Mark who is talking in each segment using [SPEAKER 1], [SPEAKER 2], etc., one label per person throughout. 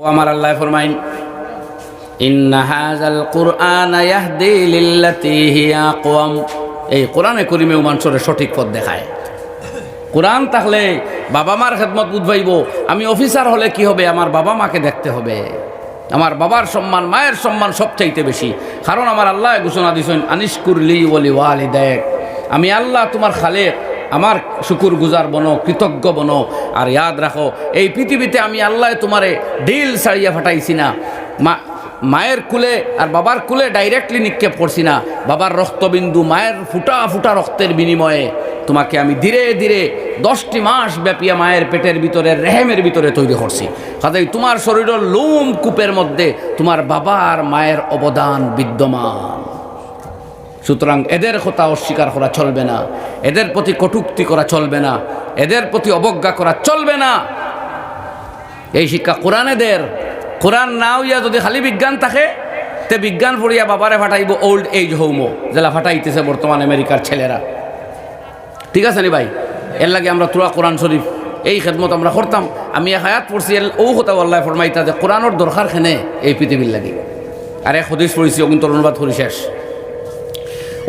[SPEAKER 1] ও আমার আল্লাহ ফরমাইন ইন্না হাযাল কুরআনা ইয়াহদি লিল্লাতী হিয়া আকওয়াম। এই কোরআনে করিমেও মানুষের সঠিক পথ দেখায়। কোরআন থাকলে বাবা মার খেদমত বুঝবাইব। আমি অফিসার হলে কি হবে, আমার বাবা মাকে দেখতে হবে। আমার বাবার সম্মান, মায়ের সম্মান সবচাইতে বেশি। কারণ আমার আল্লাহ ঘোষণা দিয়েছেন আনিশকুরলি ওয়ালি ওয়ালিদাইক, আমি আল্লাহ তোমার খালেক, আমার শুকুর গুজার বনো, কৃতজ্ঞ বনো। আর ইয়াদ রাখো, এই পৃথিবীতে আমি আল্লাহ তোমারে ডিল ছাড়িয়া ফাটাইছি না। মায়ের কুলে আর বাবার কুলে ডাইরেক্টলি নিক্ষেপ করছি না। বাবার রক্তবিন্দু, মায়ের ফুটা ফুটা রক্তের বিনিময়ে তোমাকে আমি ধীরে ধীরে 10টি মাস ব্যাপিয়া মায়ের পেটের ভিতরে, রেহেমের ভিতরে তৈরি করছি। কাজেই তোমার শরীরের লোম কূপের মধ্যে তোমার বাবা আর মায়ের অবদান বিদ্যমান। সুতরাং এদের কথা অস্বীকার করা চলবে না, এদের প্রতি কটূক্তি করা চলবে না, এদের প্রতি অবজ্ঞা করা চলবে না। এই শিক্ষা কোরআনেদের। কোরআন না হইয়া যদি খালি বিজ্ঞান থাকে, তে বিজ্ঞান পড়িয়া বাবারে ফাটাইব ওল্ড এজ হোম, যেটা ফাটাইতেছে বর্তমান আমেরিকার ছেলেরা। ঠিক আছে নি ভাই? এর লাগে আমরা তুরা কোরআন শরীফ এই খেদমত আমরা করতাম। আমি এক আয়াত পড়ছি, ও কথা আল্লাহ ফরমাইতা যে কোরআনের দরকার খেনে এই পৃথিবীর লাগে। আর এক হদিস পড়েছি, ও কিন্তু অনুবাদ করি শেষ।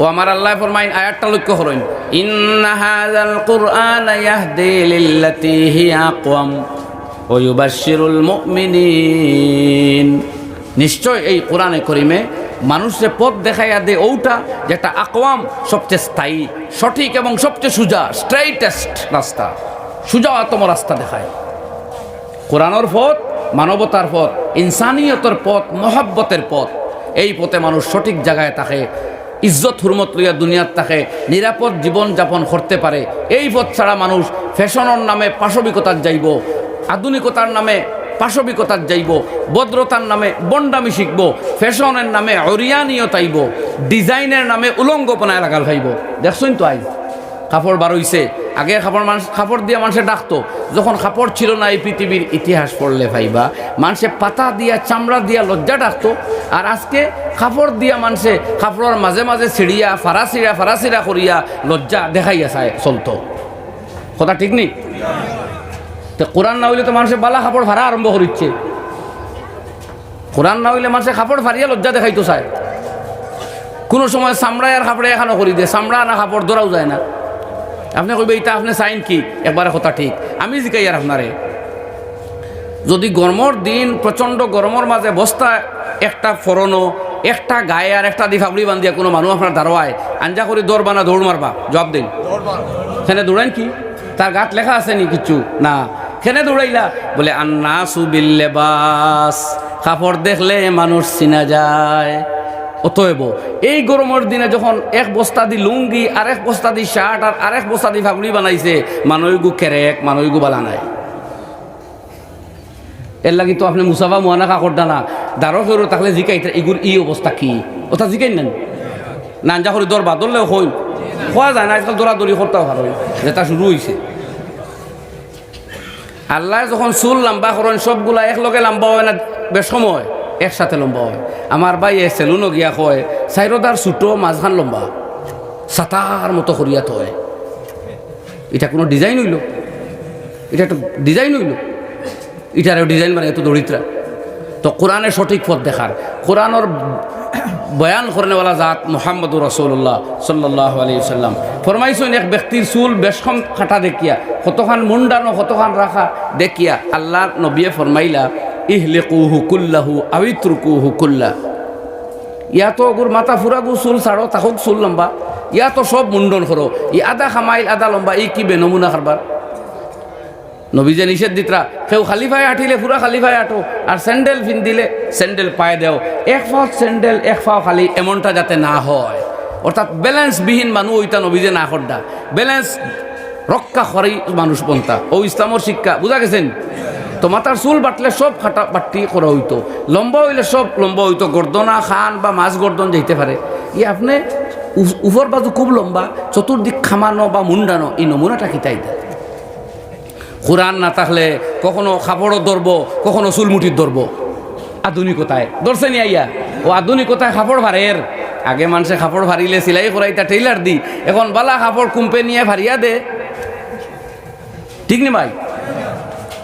[SPEAKER 1] ও আমার আল্লাহ ফরমাইন, আয়াতটা লক্ষ্য করেন, ইন্না হাযাল কুরআনা ইয়াহদি লিল্লাতী হিয়া আকওয়াম ওয়া ইউবাশশিরুল মুমিনিন। নিশ্চয় এই কোরআনে করিমে মানুষের পথ দেখাইয়া দে ওটা যেটা আকওয়াম, সবচেয়ে স্থায়ী, সঠিক এবং সবচেয়ে সুজা, স্ট্রেইটেস্ট রাস্তা, সুজাতম রাস্তা দেখায়। কোরআনের পথ মানবতার পথ, ইনসানিয়তের পথ, মহব্বতের পথ। এই পথে মানুষ সঠিক জায়গায় থাকে, ইজ্জত হুরমত লইয়া দুনিয়ার থাকে, নিরাপদ জীবন যাপন করতে পারে। এই পথ ছাড়া মানুষ ফ্যাশনের নামে পাশবিকতার যাইব, আধুনিকতার নামে পাশবিকতার যাইব, ভদ্রতার নামে বন্ডামি শিখব, ফ্যাশনের নামে অরিয়ানিয়ত আইব, ডিজাইনের নামে উলঙ্গপনায় লাগাল খাইব। দেখছেন তো, আই কাপড় বার হইছে। আগে কাপড় দিয়ে মানুষে ডাকতো, যখন কাপড় ছিল না এই পৃথিবীর ইতিহাস পড়লে ভাইবা, মানুষে পাতা দিয়া, চামড়া দিয়া লজ্জা ডাকতো। আর আজকে কাপড় দিয়া মানুষে কাপড়ের মাঝে মাঝে ছিড়িয়া ফারাসিরা করিয়া লজ্জা দেখাইয়া চায় চলতো। কথা ঠিক নেই? তো কোরআন না হইলে তো মানুষের বালা কাপড় ভাড়া আরম্ভ করিচ্ছে। কোরআন না হইলে মানুষের কাপড় ফারিয়া লজ্জা দেখাইতো চায়। কোনো সময় চামড়ায় আর কাপড়ে এখানো করি দিয়ে, চামড়া না কাপড় ধরাও যায় না। আপনি কইবে এটা আপনি চাইন কি? একবারে কথা ঠিক। আমি জিকাই আর আপনারে, যদি গরমের দিন প্রচণ্ড গরমের মাঝে বস্তা একটা ফরনো, একটা গায়ে আর একটা দিফাবড়ি বান্ধিয়া কোনো মানুষ আপনার দাঁড়ায় আঞ্জা করে দৌড় বানা, দৌড় মারবা, জবাব দিন। সেনে দৌড়াইন কি? তার গাত লেখা আছে নি কিছু? না। কেনে দৌড়াইলা? বলে আন্নাসু বিল লিবাস, কাপড় দেখলে মানুষ চিনা যায়। অতএব এই গরমের দিনে যখন এক বস্তা দি লুঙ্গি, আর এক বস্তা দি শার্ট, আর আরেক বস্তা দি ফাগুড়ি বানাইছে, মানুষগু কেরেক, মানুষগু বালা নাই। এর লাগি তো আপনি মুসাফা মোয়ানা কাকড় দানা দাঁড়ো ফেরো থাকলে জিকাই এগুর এই অবস্থা কি, ওটা জিকাই নেন না। আঞ্জা করে দরবা ধরলেও হইন, খোয়া যায় না। আজকাল দৌড়াদৌড়ি করতেও ভালো, যেটা শুরু হয়েছে। আল্লাহ যখন চুল লম্বা করেন, সবগুলা একলগে লম্বা হয় না, বেসময় একসাথে লম্বা হয়। আমার ভাই সেলুনও গিয়া কয়, চাইরদার ছোটো মাঝখান লম্বা, সাতার মতো করিয়াত হয়। এটা কোনো ডিজাইন হইল? এটা একটা ডিজাইন হইল? এটারও ডিজাইন মানে এত দরিদ্রা। তো কোরআনের সঠিক পথ দেখার, কোরআনের বয়ান করেনেওয়ালা জাত মুহাম্মদুর রাসূলুল্লাহ সাল্লাল্লাহু আলাইহি ওয়াসাল্লাম ফরমাইছেন, এক ব্যক্তির চুল বেশকম কাটা দেখিয়া, কতখান মুন্ডানো, কতখান রাখা দেখিয়া আল্লাহর নবী ফরমাইলা, ইহলিকুহু কুল্লাহু আও ইতরুকুহু কুল্লা। ইয়া তো ওগুর মাথা ফুরাগু চুল ছাড়ো, তাকুক চুল লম্বা। ইয়া তো সব মুন্ডন করো, ই আধা খামাইল আধা লম্বা, ই কি বেনমুনা কারবার। নবী যে নিষেধ দিতরা, কেউ খালি পায়ে আঠিলে পুরা খালি পায়ে আটো, আর স্যান্ডেল দিলে স্যান্ডেল পায়ে দেও, এক পাও স্যান্ডেল এক পাও খালি, এমনটা যাতে না হয়। অর্থাৎ ব্যালেন্সবিহীন মানুষ ওইটা নবী যে না করডা, ব্যালেন্স রক্ষা করেই মানুষ পন্থা। ও ইসলামর শিক্ষা, বুঝা গেছেন? তো মাথার চুল বাটলে সব খাটা বাট্টি করা হইতো, লম্বা হইলে সব লম্বা হইতো, গর্দনা খান বা মাছ গর্দন যাইতে পারে। ই আপনি উপর বাজু খুব লম্বা, চতুর্দিক খামানো বা মুন্ডানো, এই নমুনাটা কিতাই দেয়। কোরআন না থাকলে কখনো কাপড়ও ধরবো, কখনো চুলমুটির ধরবো। আধুনিকতায় ধরছে নি আইয়া, ও আধুনিকতায় কাপড় ভারের। আগে মানুষে কাপড় ভারিলে সিলাই করাইতা টেইলার দি, এখন বালা কাপড় কুম্পে নিয়ে ভারিয়া দে। ঠিক নি ভাই?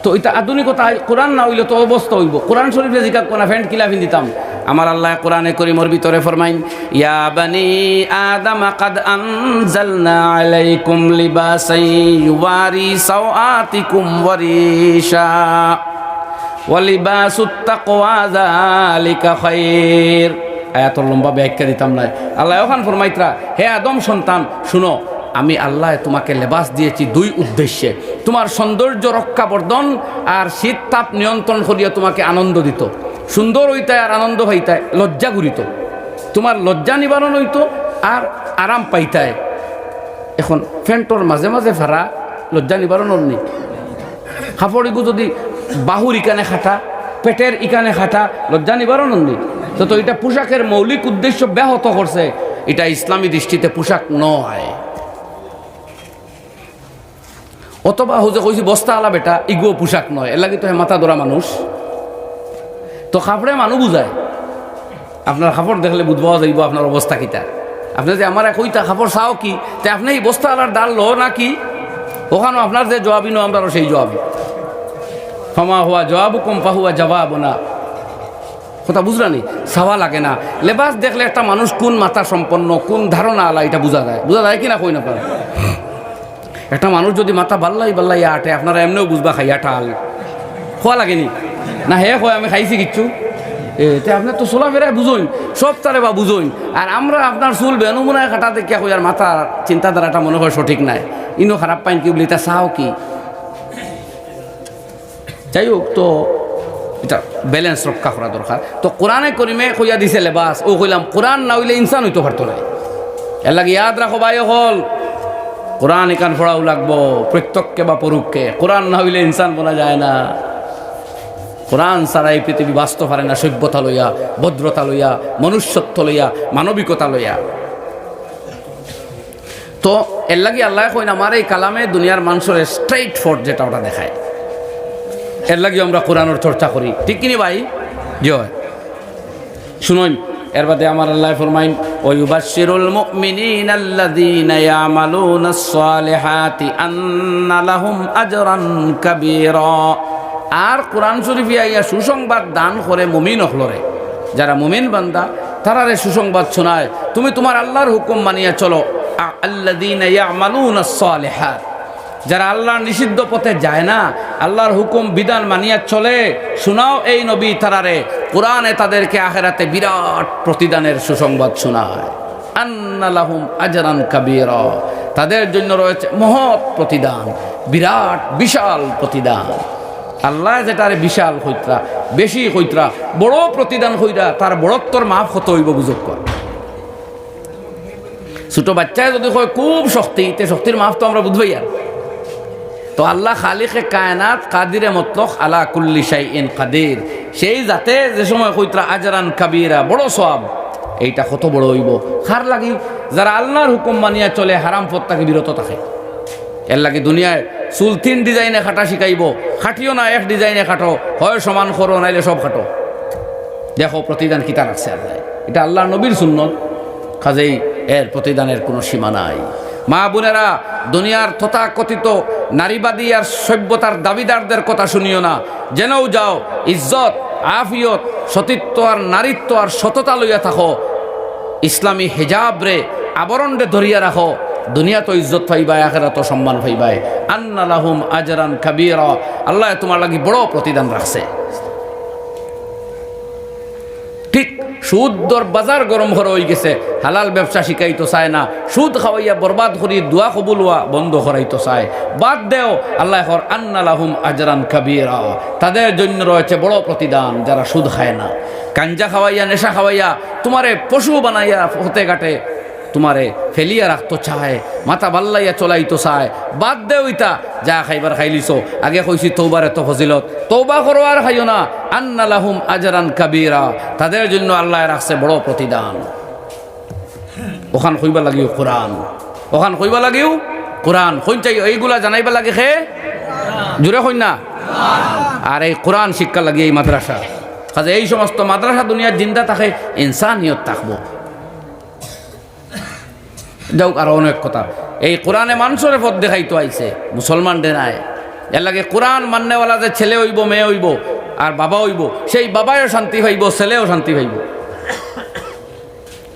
[SPEAKER 1] তো এটা আধুনিকতা কোরআন না হইলে তো অবস্থা হইব। কোরআন শরীফে জিজ্ঞাসা কোনা ফ্যান্ট কিলাফি দিতাম। আমার আল্লাহ কোরআনে করিমর ভিতরে ফরমাইন, ইয়া বানি আদম কাদ আনজালনা আলাইকুম লিবাসান ইউয়ারি সাওআতিকুম ওয়ারিশা ওয়া লিবাসুত তাকওয়া যালিকা খায়র। আয়াতুল লম্বা ব্যাখ্যা দিতাম না। আল্লাহ ওখান ফরমাইতরা, হে আদম সন্তান শুনো, আমি আল্লাহ তোমাকে লেবাস দিয়েছি দুই উদ্দেশ্যে, তোমার সৌন্দর্য রক্ষাবর্ধন আর শীত তাপ নিয়ন্ত্রণ করিয়া তোমাকে আনন্দ দিত। সুন্দর হইতায় আর আনন্দ হইতায়, লজ্জা ঘুরিত, তোমার লজ্জা নিবারণ হইত আর আরাম পাইতায়। এখন ফ্যান্টর মাঝে মাঝে ফারা লজ্জা নিবারণ নেই। কাপড়িগু যদি বাহুর ইকানে খাটা, পেটের ইকানে খাটা, লজ্জা নিবারণ নেই। তো এটা পোশাকের মৌলিক উদ্দেশ্য ব্যাহত করছে। এটা ইসলামী দৃষ্টিতে পোশাক নয়। অথবা হুজে কইছি বস্তা আলা বেটা, ইগুও পোশাক নয়। এর লাগে তো মাথা ধরা মানুষ, তো কাপড়ে মানুষ বুঝায়। আপনার কাপড় দেখলে বুঝবা যাইব আপনার অবস্থা কিতা। আপনি যে আমার কইতা কাপড় চাও কি, তে আপনি এই বস্তা আলার ডাল লো নাকি, ওখানে আপনার যে জবাবই নো আমরাও সেই জবাবই। ফামা হুয়া জবাবু কম ফাহুয়া জবাব না, কথা বুঝলানি, চাওয়া লাগে না। লেবাস দেখলে একটা মানুষ কোন মাথা সম্পন্ন, কোন ধারণা আলা এটা বোঝা যায়। বোঝা যায় কিনা কই না আপনারা? একটা মানুষ যদি মাথা বাল্লাই আটে, আপনারা এমনিও বুঝবা খাইয়া টাল খোয়া লাগেনি না। হে হয় আমি খাইছি কিচ্ছু, এতে আপনার তো চলাফেরায় বুঝোইন, সব তারে বা বুঝোইন। আর আমরা আপনার চুল বেনুমুনায় কাটা দেখিয়া কই আর মাথা চিন্তাধারাটা মনে হয় সঠিক নাই, ইনো খারাপ পাইন কি বলি, তা চাও কি। যাই হোক, তো এটা ব্যালেন্স রক্ষা করা দরকার। তো কোরআনে করিমে কইয়া দিছে লেবাস, ও কইলাম কোরআন না হইলে ইনসান হইতে পারতো না। এর লাগে ইয়াদ রাখো ভাই হল, কোরআন এখান পড়াও লাগবো, প্রত্যক্ষে বা পরুক্ষে। কোরআন না হইলে ইনসান বলা যায় না। কোরআন ছাড়া এই পৃথিবী বাঁচতে পারে না, সভ্যতা লইয়া, ভদ্রতা লইয়া, মনুষ্যত্ব লইয়া, মানবিকতা লইয়া। তো এর লাগে আল্লাহ কইন আমার এই কালামে দুনিয়ার মানুষের স্ট্রেইট ফরওয়ার্ড যেটা ওটা দেখায়। এর লাগে আমরা কোরআনের চর্চা করি, ঠিক কিনি ভাই? জয় শুনুন। এর বাদে আমার আল্লাহ ফরমাইন, ওয়ায়ুবাশশিরুল মুমিনিনা আল্লাযীনা ইয়ামালুনাস সালিহাতি আন্না লাহুম আজরান কাবীরা। আর কোরআন শরীফে আইয়া সুসংবাদ দান করে মুমিন হলরে, যারা মুমিন বান্দা তারারে সুসংবাদ শোনায়, তুমি তোমার আল্লাহর হুকুম মানিয়া চলো। আল্লাযীনা ইয়ামালুনাস সালিহাত, যারা আল্লাহর নিষিদ্ধ পথে যায় না, আল্লাহর হুকুম বিধান মানিয়া চলে, শোনাও এই নবী তারারে, কোরআনে তাদেরকে আখিরাতে বিরাট প্রতিদানের সুসংবাদ শোনায়। আন্না লাহুম আজরান কাবীরা, তাদের জন্য রয়েছে মহৎ প্রতিদান, বিরাট বিশাল প্রতিদান। আল্লাহ যেটারে বিশাল হইত্রা, বেশি হইত্রা, বড় প্রতিদান হইরা, তার বড়ত্বর মাপ কত হইব বুঝক কর। ছোট বাচ্চায় যদি কয় খুব শক্তি, তে শক্তির মাপ তো আমরা বুঝবই। আর তো আল্লাহ খালিকে কায়নাত কাদিরে মতলক আলা কুল্লি শাইইন কাদির, সেই যাতে যে সময় কইত্রা আজরান কাবীরা, বড় সওয়াব, এইটা কত বড় হইব। খার লাগি যারা আল্লাহর হুকুম মানিয়া চলে, হারাম পথ থেকে বিরত থাকে। এর লাগে দুনিয়ায় চুল 3 ডিজাইনে কাটা শিখাইব, খাটিও না এক ডিজাইনে কাটো, হয় সমান করো নাইলে সব কাটো। দেখো প্রতিদান কিতা রাখছে আল্লাহ, এটা আল্লাহর নবীর সুন্নত, কাজেই এর প্রতিদানের কোনো সীমা নাই। মা বোনেরা, দুনিয়ার তথাকথিত নারীবাদী আর সভ্যতার দাবিদারদের কথা শুনিও না। জেনেও যাও, ইজ্জত, আফিয়ত, সতীত্ব আর নারীত্ব আর সততা লইয়া থাকো। ইসলামী হিজাব রে, আবরণ রে ধরিয়া রাখো, দুনিয়া তো ইজ্জত পাইবাই, আখিরাত তো সম্মান পাইবাই। আন্না লাহুম আজরান কাবীরা, আল্লাহ তোমার লাগি বড় প্রতিদান রাখছে। ঠিক সুদ দর বাজার গরম ঘর হয়ে গেছে, হালাল ব্যবসা শিখাইতো চায় না, সুদ খাওয়াইয়া বরবাদ করি দোয়া কবুল হওয়া বন্ধ করাইতো চায়। বাদ দেও, আল্লাহ আন্না লাহুম আজরান কাবীরা, তাদের জন্য রয়েছে বড় প্রতিদান যারা সুদ খায় না। গাঞ্জা খাওয়াইয়া, নেশা খাওয়াইয়া, তোমারে পশু বানাইয়া হতে ঘাটে তোমারে ফেলিয়া রাখতো চায়, মাথা বাল্লাইয়া চলাইতো চায়। বাদ দেও ইতা, যা খাইবার খাইলিছো। আগে কইছি তওবারে তো ফজিলত, তওবা করো আর খাইও না। আন্না লাহুম আজরান কাবীরা, তাদের জন্য আল্লাহ রাখছে বড় প্রতিদান। ওখান কইবা লাগিও কোরআন, ওখান কইবা লাগিও কোরআন। কইন চাই এইগুলা জানাইবা লাগে খে জুড়ে কইন না। আর এই কোরআন শিক্ষা লাগে এই মাদ্রাসা, কাজে এই সমস্ত মাদ্রাসা দুনিয়ার জিন্দা থাকে, ইনসানিয়ত থাকবো। যাও, আরো অনেক কথা। এই কোরআনে মানুষের পথ দেখাইতো আইছে, মুসলমান নাই। এর লাগে কোরআন মান্যওয়ালা যে ছেলে হইব মেয়ে হইব আর বাবা হইব, সেই বাবাও শান্তি পাইব, ছেলেও শান্তি পাইব।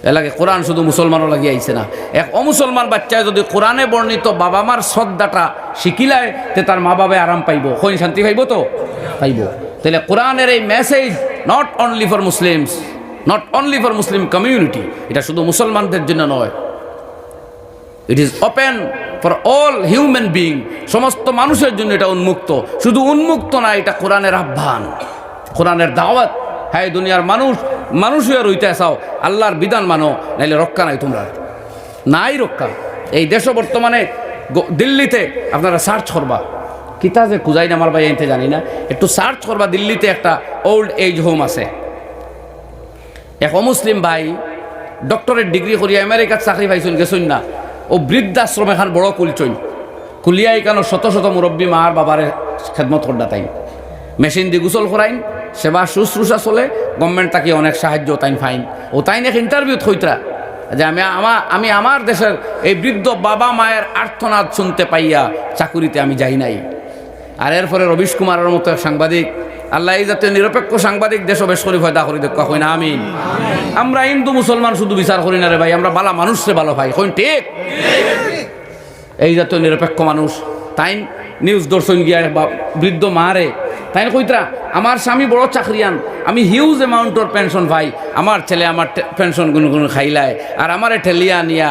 [SPEAKER 1] এর লাগে কোরআন শুধু মুসলমানও লাগি আইছে না, এক অমুসলমান বাচ্চায় যদি কোরআনে বর্ণিত বাবা মার শ্রদ্ধাটা শিখিলায় তে তার মা বাবায় আরাম পাইব, কই শান্তি পাইব তো পাইব। তাহলে কোরআনের এই message not only for Muslims, not only for Muslim community, এটা শুধু মুসলমানদের জন্য নয়, it is open for all human being, সমস্ত মানুষের জন্য এটা উন্মুক্ত। শুধু উন্মুক্ত না, এটা কোরআনের আহ্বান, কোরআনের দাওয়াত। হ্যাঁ, দুনিয়ার মানুষ হয়ে রইতে চাও, আল্লাহর বিধান মানো, নাইলে রক্ষা নাই, তোমরা নাই রক্ষা। এই দেশে বর্তমানে দিল্লিতে আপনারা সার্চ করবা, কিতা যে খুঁজাই না আমার ভাই এনতে জানি না, একটু সার্চ করবা, দিল্লিতে একটা ওল্ড এজ হোম আছে। এক অমুসলিম ভাই ডক্টরের ডিগ্রি করিয়া আমেরিকার চাকরি পাইছেন, গেছেন না, ও বৃদ্ধাশ্রম এখান বড় খুলছই, খুলিয়া এখানে শত শত মুরব্বী মার বাবারে খেদমত করডা, তাই মেশিন দিয়ে গোসল করাইন, সেবা শুশ্রূষা চলে, গভর্নমেন্ট তাকে অনেক সাহায্য তাইন ফাইন। ও তাইন এক ইন্টারভিউ থইতরা যে আমি আমার দেশের এই বৃদ্ধ বাবা মায়ের আর্তনাদ শুনতে পাইয়া চাকুরিতে আমি যাই নাই। আর এরপরে রবিশ কুমারের মতো এক সাংবাদিক, আল্লাহ এই জাতীয় নিরপেক্ষ সাংবাদিক দেশ বেশ করে ফয়দা করি দেখা হয় না। আমিন। আমরা হিন্দু মুসলমান শুধু বিচার করি না রে ভাই, আমরা বালা মানুষরে ভালো ভাই, কইন ঠিক। এই জাতীয় নিরপেক্ষ মানুষ তাই নিউজ দর্শন গিয়া বৃদ্ধ মারে তাই কইতরা, আমার স্বামী বড় চাকরিয়ান, আমি হিউজ অ্যামাউন্টর পেনশন পাই, আমার ছেলে আমার পেনশন গুনগুন খাইলায়, আর আমারে ঠেলিয়া নিয়া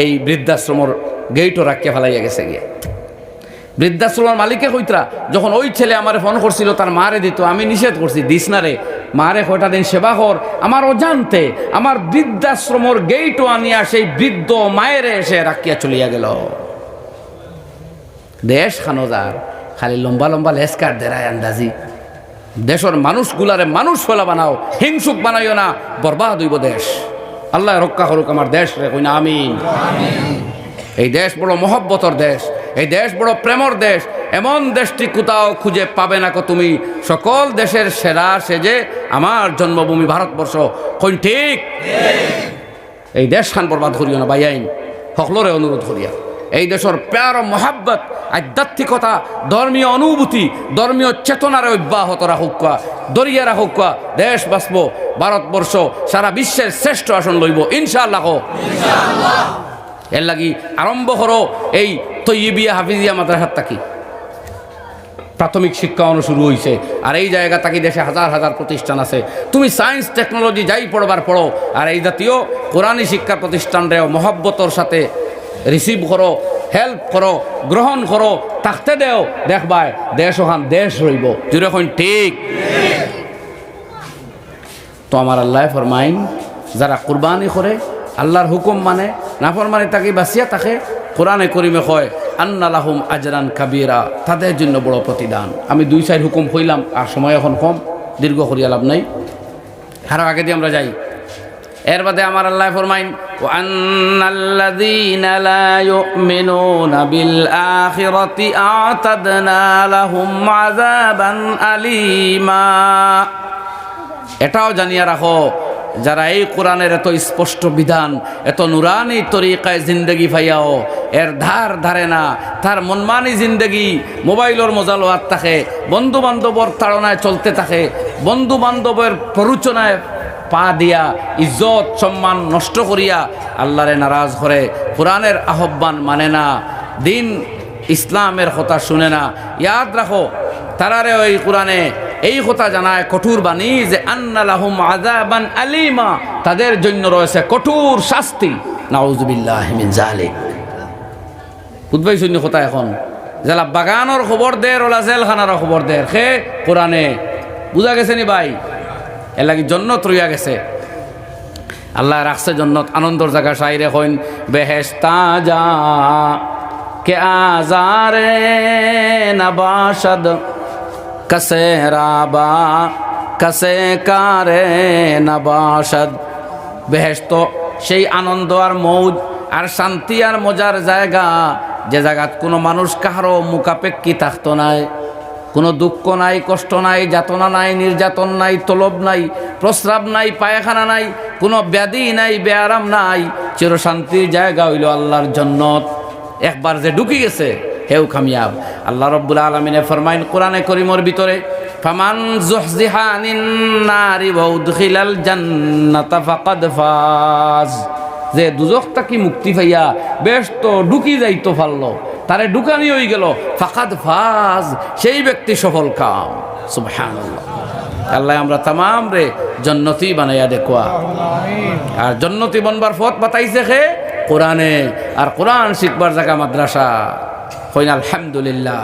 [SPEAKER 1] এই বৃদ্ধাশ্রমর গেইটও রাখিয়া ফেলাইয়া গেছে গিয়া। বৃদ্ধাশ্রমের মালিকে কইতরা, যখন ওই ছেলে আমারে ফোন করছিল তার মারে দিত, আমি নিষেধ করছি দিস না রে, মারে কয়টা দিন সেবা কর, আমার অজান্তে আমার বৃদ্ধাশ্রমর গেইটও আনিয়া সেই বৃদ্ধ মায়েরে এসে রাখিয়া চলিয়া গেল। দেশ খানোজার খালি লম্বা লম্বা লেসকার দেরায় আন্দাজি, দেশের মানুষগুলারে মানুষ ফেলা বানাও, হিংসুক বানাইও না, বরবাদ হইব দেশ। আল্লাহ রক্ষা করুক আমার দেশ রে, কই না আমিন। এই দেশ বড় মহব্বতর দেশ, এই দেশ বড় প্রেমর দেশ, এমন দেশটি কোথাও খুঁজে পাবে না কো তুমি, সকল দেশের সেরা সেজে আমার জন্মভূমি ভারতবর্ষ, কই ঠিক। এই দেশ খান বরবাদ করিও না ভাই, আইন সকলরে অনুরোধ করিয়া। এই দেশের প্যার মহাব্বত, আধ্যাত্মিকতা, ধর্মীয় অনুভূতি, ধর্মীয় চেতনারে অব্যাহত রাখুক, দরিয়া রাখুক, দেশ বাঁচব, ভারতবর্ষ সারা বিশ্বের শ্রেষ্ঠ আসন লইব ইনশাআল্লাহ। এর লাগি আরম্ভ করো এই তৈয়বিয়া হাফিজিয়া মাদ্রাসার তাকি প্রাথমিক শিক্ষা শুরু হয়েছে। আর এই জায়গা তাকি দেশে হাজার হাজার প্রতিষ্ঠান আছে, তুমি সায়েন্স টেকনোলজি যাই পড়বার পড়ো, আর এই জাতীয় কোরআনী শিক্ষা প্রতিষ্ঠানরেও মহব্বতর সাথে রিসিভ করো, হেল্প করো, গ্রহণ করো, থাকতে দেও, দেখবাই দেশ ওখান দেশ রইব, যেরকম ঠিক। তো আমার আল্লাহ ফরমাইন, যারা কুরবানি করে, আল্লাহর হুকুম মানে, নাফরমানি তাকে বাঁচিয়া থাকে, কোরআনে করিমে কয় আন্না লাহুম আজরান কাবীরা, তাদের জন্য বড় প্রতিদান। আমি 2-4 হুকুম হইলাম, আর সময় এখন কম, দীর্ঘ করিয়া লাভ নাই, আরো আগে দিয়ে আমরা যাই। এর বাদে আমার আল্লাহ ফরমাইন ওয়ান্নাল্লাযীনা লা ইউমিনুনা বিল আখিরাতি আ'তাদনা লাহুম আযাবান আলীমা। এটাও জানিয়া রাখো, যারা এই কোরআনের এত স্পষ্ট বিধান, এত নুরানি তরিকায় জিন্দগি পাইয়াও এর ধার ধারে না, তার মনমানি জিন্দগি মোবাইলের মজা লোয়ার থাকে, বন্ধু বান্ধবর তাড়নায় চলতে থাকে, বন্ধু বান্ধবের প্ররোচনায় পা দিয়া ইজ্জত সম্মান নষ্ট করিয়া আল্লাহরে নারাজ করে, কোরআনের আহ্বান মানে না, দিন ইসলামের কথা শুনে না। ইয়াদ রাখো, তারারে ওই কোরআনে এই কথা জানায় কঠোর বাণী যে আন্না লাহুম আযাবান আলীমা, তাদের জন্য রয়েছে কঠোর শাস্তি। নাউযুবিল্লাহি মিন যালিক। বুঝবাই শূন্য কথা এখন যারা বাগানোর খবর দের, ওলা জেলখানার খবর দের, সে কোরআনে বুঝা গেছে নি ভাই? এর লাগি জন্নত রইয়া গেছে, আল্লাহ রাখছে জন্নত, আনন্দর জায়গা। শাইরে হইন বেহেশতা যা কে আজারে নবাশদ কসে রাবা কসে কারে নবাশদ। বেহেশত সেই আনন্দ আর মৌজ আর শান্তি আর মজার জায়গা, যে জায়গাত কোনো মানুষ কাহারও মুখাপেক্ষী থাকতো নাই, কোনো দুঃখ নাই, কষ্ট নাই, যাতনা নাই, নির্যাতন নাই, তলব নাই, প্রস্রাব নাই, পায়খানা নাই, কোনো ব্যাধি নাই, বেআরাম নাই, চিরশান্তির জায়গা হইল আল্লাহর জন্নত। একবার যে ঢুকি গেছে হেউ কামিয়াব। আল্লাহ রাব্বুল আলামিনে ফরমাইন কোরআনে কারীমের ভিতরে, ফামান যুহজিহা আনিন নারি ওয়া উদখিলাল জান্নাতা ফাকাদ ফাজ, যে দুজখ থেকে মুক্তি পাইয়া বেশ তো ঢুকি যাইতো পারলো, তারে ঢুকানি হয়ে গেল, ফাকাদ ফাজ, সেই ব্যক্তি সফল কাম। সুবহানাল্লাহ। আল্লাহ আমরা তামাম রে জান্নাতি বানাইয়া দেখুয়া। আর জান্নাতি বনবার পথ বাতাইছে খে কোরআনে, আর কোরআন শিখবার জায়গা মাদ্রাসা। কইন আলহামদুলিল্লাহ।